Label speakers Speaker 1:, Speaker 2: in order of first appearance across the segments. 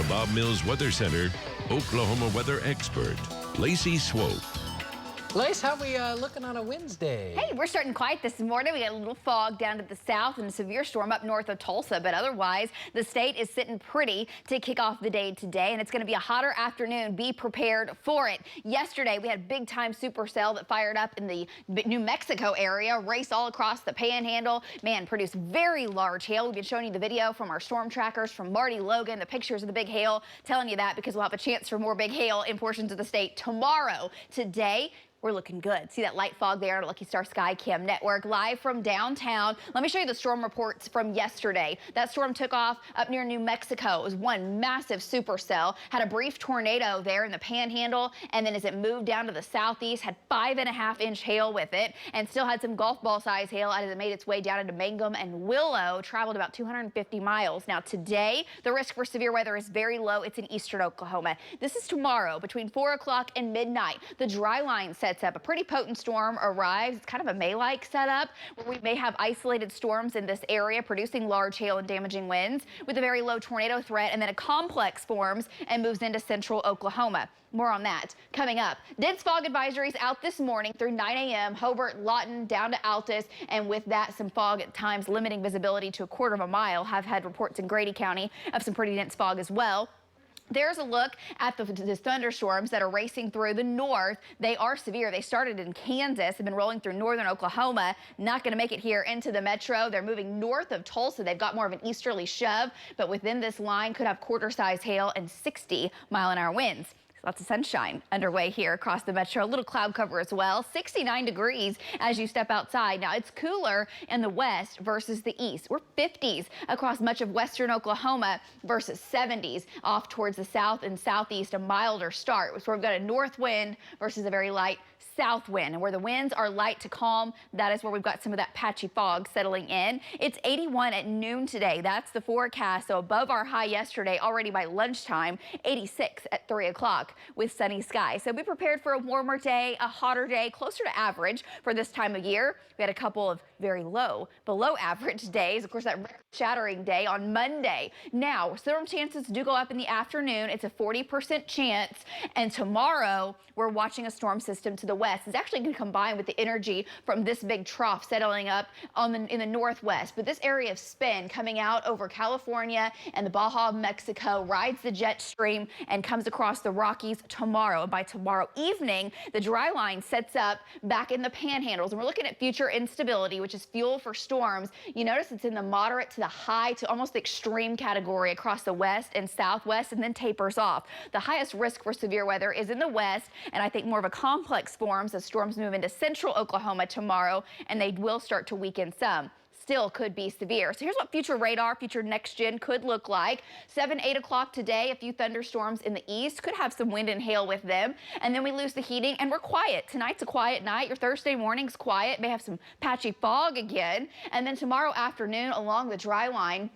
Speaker 1: Bob Mills Weather Center, Oklahoma weather expert, Lacey Swope.
Speaker 2: Lace, how we looking on a Wednesday?
Speaker 3: Hey, we're starting quiet this morning. We got a little fog down to the south and a severe storm up north of Tulsa, but otherwise the state is sitting pretty to kick off the day today, and it's going to be a hotter afternoon. Be prepared for it. Yesterday we had big time supercell that fired up in the New Mexico area, raced all across the panhandle. Man, produced very large hail. We've been showing you the video from our storm trackers from Marty Logan, the pictures of the big hail, telling you that because we'll have a chance for more big hail in portions of the state tomorrow. Today, we're looking good. See that light fog there on Lucky Star Sky Cam Network live from downtown. Let me show you the storm reports from yesterday. That storm took off up near New Mexico. It was one massive supercell. Had a brief tornado there in the panhandle, and then as it moved down to the southeast, had 5.5-inch hail with it, and still had some golf ball size hail as it made its way down into Mangum and Willow. Traveled about 250 miles. Now today, the risk for severe weather is very low. It's in eastern Oklahoma. This is tomorrow between 4 o'clock and midnight. The dry line sets up. A pretty potent storm arrives. It's kind of a May-like setup where we may have isolated storms in this area producing large hail and damaging winds with a very low tornado threat, and then a complex forms and moves into central Oklahoma. More on that coming up. Dense fog advisories out this morning through 9 a.m. Hobart, Lawton, down to Altus, and with that, some fog at times limiting visibility to 1/4 mile. Have had reports in Grady County of some pretty dense fog as well. There's a look at the thunderstorms that are racing through the north. They are severe. They started in Kansas, have been rolling through northern Oklahoma. Not going to make it here into the metro. They're moving north of Tulsa. They've got more of an easterly shove, but within this line could have quarter-size hail and 60-mile-an-hour winds. Lots of sunshine underway here across the metro. A little cloud cover as well. 69 degrees as you step outside. Now it's cooler in the west versus the east. We're 50s across much of western Oklahoma versus 70s off towards the south and southeast. A milder start. So we've got a north wind versus a very light south wind, and where the winds are light to calm, that is where we've got some of that patchy fog settling in. It's 81 at noon today. That's the forecast, so above our high yesterday already by lunchtime. 86 at 3 o'clock with sunny skies. So be prepared for a warmer day, a hotter day, closer to average for this time of year. We had a couple of very low, below average days. Of course, that record-shattering day on Monday. Now, storm chances do go up in the afternoon. It's a 40% chance, and tomorrow we're watching a storm system to the west. It's actually going to combine with the energy from this big trough settling up in the northwest. But this area of spin coming out over California and the Baja of Mexico rides the jet stream and comes across the Rockies tomorrow. And by tomorrow evening, the dry line sets up back in the panhandles. And we're looking at future instability, which is fuel for storms. You notice it's in the moderate to the high to almost the extreme category across the west and southwest, and then tapers off. The highest risk for severe weather is in the west, and I think more of a complex forms as storms move into central Oklahoma tomorrow, and they will start to weaken some. Still could be severe. So here's what future radar, future next gen could look like. 7, 8 o'clock today, a few thunderstorms in the east, could have some wind and hail with them. And then we lose the heating and we're quiet. Tonight's a quiet night. Your Thursday morning's quiet. May have some patchy fog again. And then tomorrow afternoon along the dry line,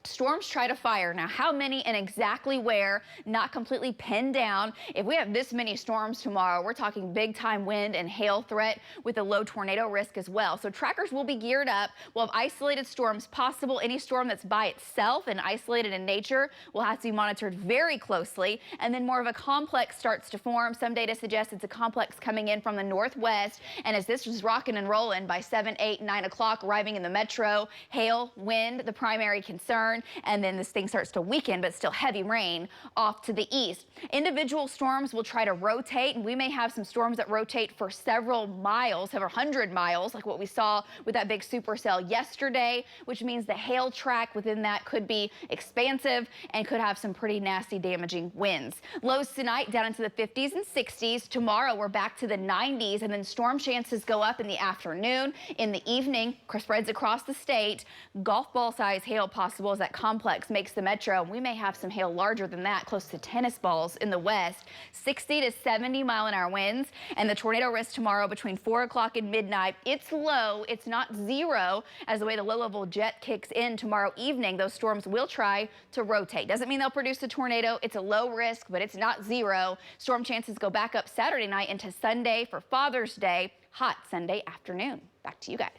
Speaker 3: storms try to fire. Now, how many and exactly where, not completely pinned down. If we have this many storms tomorrow, we're talking big time wind and hail threat with a low tornado risk as well. So trackers will be geared up. We'll have isolated storms possible. Any storm that's by itself and isolated in nature will have to be monitored very closely. And then more of a complex starts to form. Some data suggests it's a complex coming in from the northwest. And as this is rocking and rolling by 7, 8, 9 o'clock, arriving in the metro, hail, wind, the primary concern. And then this thing starts to weaken, but still heavy rain off to the east. Individual storms will try to rotate, and we may have some storms that rotate for several miles, several hundred miles, like what we saw with that big supercell yesterday, which means the hail track within that could be expansive and could have some pretty nasty damaging winds. Lows tonight down into the 50s and 60s. Tomorrow we're back to the 90s, and then storm chances go up in the afternoon. In the evening, spreads across the state. Golf ball size hail possible as that complex makes the metro. We may have some hail larger than that, close to tennis balls in the west. 60 to 70-mile-an-hour winds, and the tornado risk tomorrow between 4 o'clock and midnight. It's low. It's not zero. As the way the low-level jet kicks in tomorrow evening, those storms will try to rotate. Doesn't mean they'll produce a tornado. It's a low risk, but it's not zero. Storm chances go back up Saturday night into Sunday for Father's Day. Hot Sunday afternoon. Back to you guys.